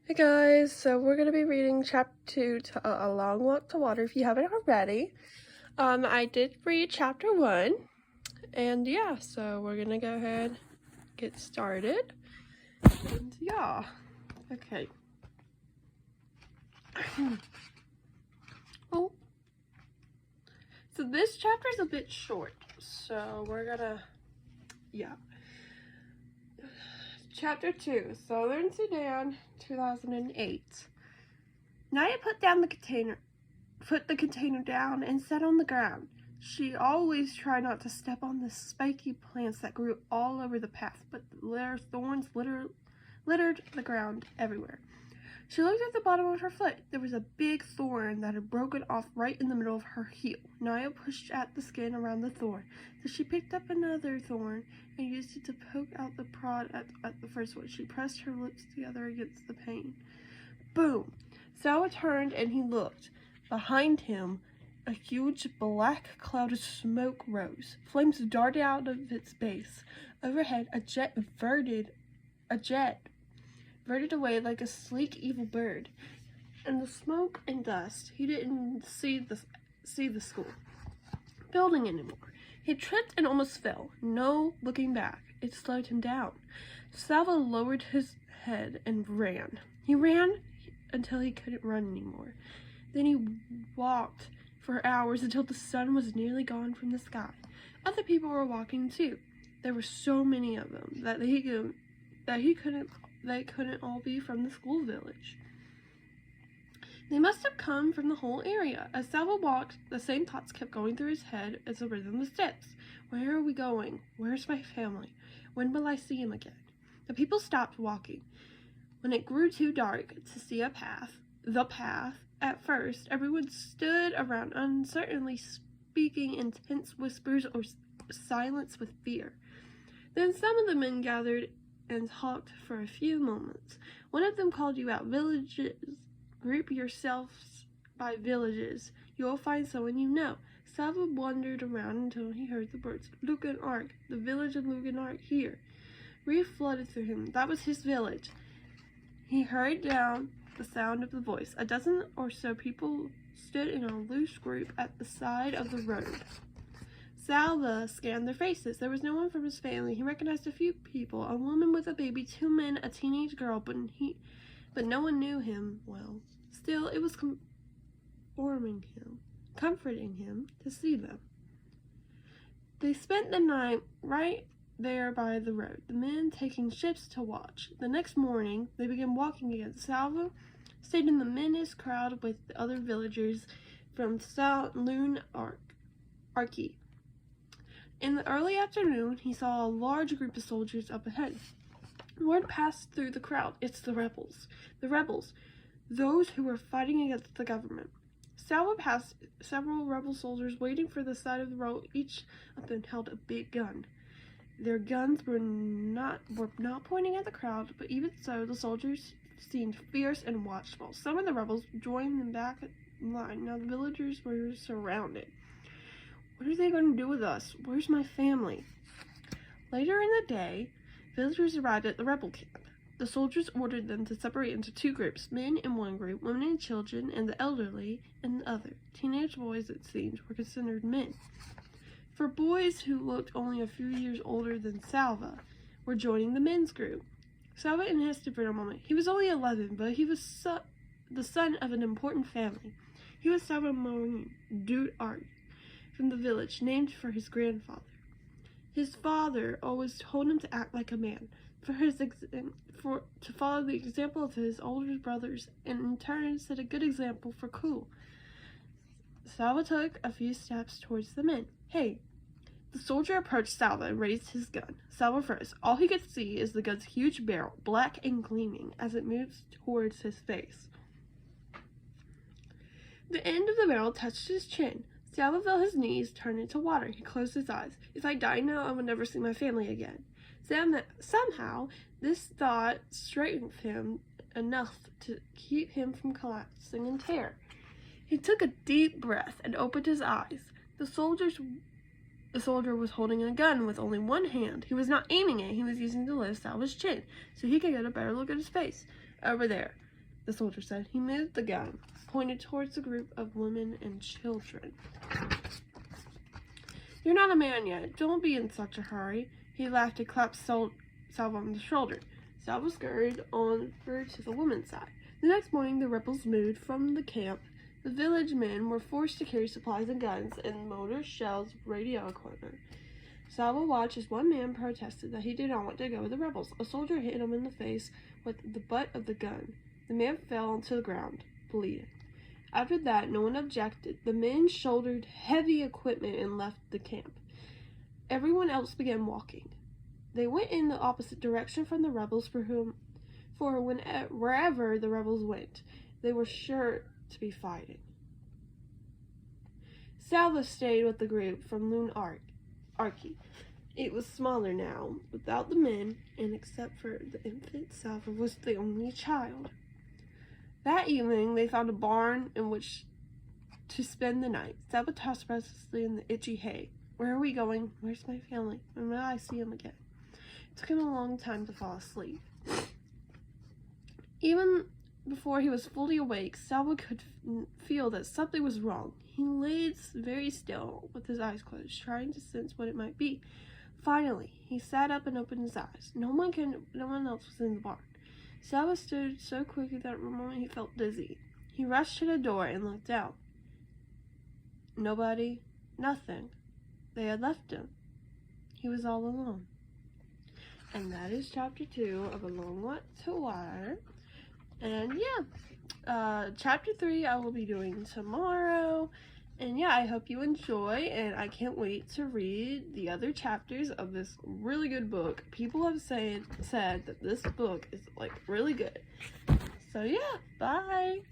Hey guys, so we're going to be reading chapter 2 to A Long Walk to Water if you haven't already. I did read chapter 1, and yeah, so we're going to go ahead and get started. And yeah, okay. Oh, so this chapter is a bit short, so we're gonna, yeah. Chapter 2, Southern Sudan, 2008. Naya put the container down and sat on the ground. She always tried not to step on the spiky plants that grew all over the path, but their thorns littered the ground everywhere. She looked at the bottom of her foot. There was a big thorn that had broken off right in the middle of her heel. Naya pushed at the skin around the thorn. So she picked up another thorn and used it to poke out the prod at the first one. She pressed her lips together against the pain. Boom! Salva turned and he looked. Behind him, a huge black cloud of smoke rose. Flames darted out of its base. Overhead, a jet verted away like a sleek, evil bird. In the smoke and dust, he didn't see the school building anymore. He tripped and almost fell. No looking back. It slowed him down. Salva lowered his head and ran. He ran until he couldn't run anymore. Then he walked for hours until the sun was nearly gone from the sky. Other people were walking too. There were so many of them that they couldn't all be from the school village. They must have come from the whole area. As Salva walked, the same thoughts kept going through his head as the rhythm of steps. Where are we going? Where's my family? When will I see him again? The people stopped walking. When it grew too dark to see the path, at first, everyone stood around uncertainly, speaking in tense whispers or silence with fear. Then some of the men gathered and talked for a few moments. One of them called you out. Villages, group yourselves by villages. You will find someone you know. Salva wandered around until he heard the words, Lugan Ark, the village of Lugan Ark here. Grief flooded through him. That was his village. He hurried down the sound of the voice. A dozen or so people stood in a loose group at the side of the road. Salva scanned their faces. There was no one from his family. He recognized a few people, a woman with a baby, 2 men, a teenage girl, but no one knew him well. Still, it was comforting him to see them. They spent the night right there by the road, the men taking shifts to watch. The next morning, they began walking again. Salva stayed in the men's crowd with the other villagers from Loon Arki. In the early afternoon, he saw a large group of soldiers up ahead. Word passed through the crowd. It's the rebels. The rebels. Those who were fighting against the government. Salva passed several rebel soldiers waiting for the side of the road. Each of them held a big gun. Their guns were not pointing at the crowd, but even so, the soldiers seemed fierce and watchful. Some of the rebels joined them back in line. Now the villagers were surrounded. What are they going to do with us? Where's my family? Later in the day, villagers arrived at the rebel camp. The soldiers ordered them to separate into 2 groups, men in one group, women and children, and the elderly in the other. Teenage boys, it seemed, were considered men. For boys who looked only a few years older than Salva were joining the men's group. Salva hesitated for a moment. He was only 11, but he was the son of an important family. He was Salva Moin Dut Art from the village, named for his grandfather. His father always told him to act like a man, to follow the example of his older brothers, and in turn set a good example for Kul. Salva took a few steps towards the men. Hey! The soldier approached Salva and raised his gun. Salva froze. All he could see is the gun's huge barrel, black and gleaming, as it moved towards his face. The end of the barrel touched his chin. Salva felt his knees turn into water. He closed his eyes. If I die now, I will never see my family again. Somehow, this thought straightened him enough to keep him from collapsing in terror. He took a deep breath and opened his eyes. The soldier was holding a gun with only one hand. He was not aiming it. He was using it to lift Salva's chin so he could get a better look at his face. Over there. the soldier said. He moved the gun, pointed towards a group of women and children. "You're not a man yet. Don't be in such a hurry." He laughed and clapped Salvo on the shoulder. Salvo scurried on to the woman's side. The next morning, the rebels moved from the camp. The village men were forced to carry supplies and guns and mortar shells, radio equipment. Salvo watched as one man protested that he did not want to go with the rebels. A soldier hit him in the face with the butt of the gun. The man fell to the ground, bleeding. After that, no one objected. The men shouldered heavy equipment and left the camp. Everyone else began walking. They went in the opposite direction from the rebels, wherever the rebels went, they were sure to be fighting. Salvo stayed with the group from Lune Arche. It was smaller now, without the men, and except for the infant, Salvo was the only child. That evening, they found a barn in which to spend the night. Salvo tossed restlessly in the itchy hay. "Where are we going? Where's my family? When will I see him again?" It took him a long time to fall asleep. Even before he was fully awake, Salvo could feel that something was wrong. He lay very still with his eyes closed, trying to sense what it might be. Finally, he sat up and opened his eyes. No one else was in the barn. Salvo stood so quickly that for a moment he felt dizzy. He rushed to the door and looked out. Nobody, nothing. They had left him. He was all alone. And that is chapter 2 of A Long Walk to Water. And yeah, chapter 3 I will be doing tomorrow. And yeah, I hope you enjoy, and I can't wait to read the other chapters of this really good book. People have said that this book is like really good. So yeah, bye!